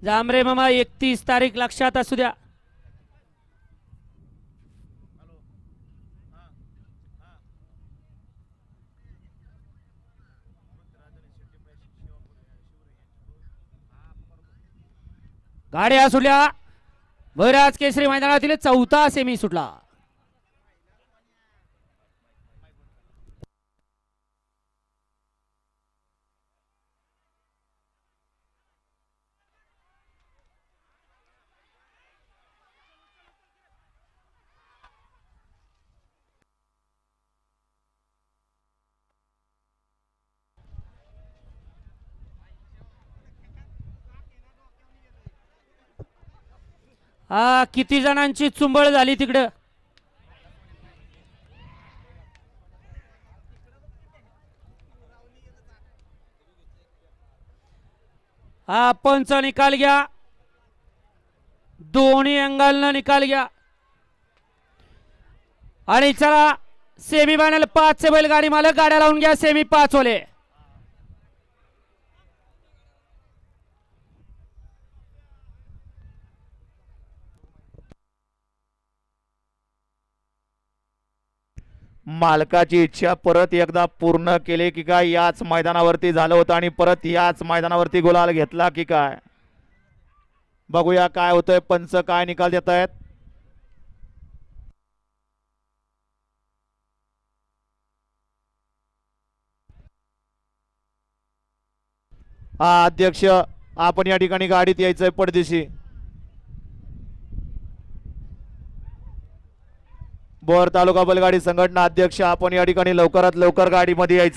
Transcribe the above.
जांभरे मामा 31 तारीख लक्षात असू द्या. गाड्या सुटल्या. बराज केसरी मैदानातील चौथा सेमी सुटला. किती जणांची चुंबळ झाली तिकडं. पंच निकाल घ्या. दोन्ही अँगलनं निकाल घ्या. आणि चला सेमी फायनल 5 चे बैलगाडी मालक गाड्या लावून घ्या. सेमी 5 वाले मालकाची इच्छा परत एकदा पूर्ण केली की काय याच मैदानावरती झालं होतं आणि परत याच मैदानावरती गुलाल घेतला की काय बघूया काय होतंय. पंच काय निकाल देत आहेत. अध्यक्ष आपण या ठिकाणी गाडीत यायचंय पडदिशी. बोर तालुका बैलगाडी संघटना अध्यक्ष आपण या ठिकाणी लवकरात लवकर गाडीमध्ये यायचं.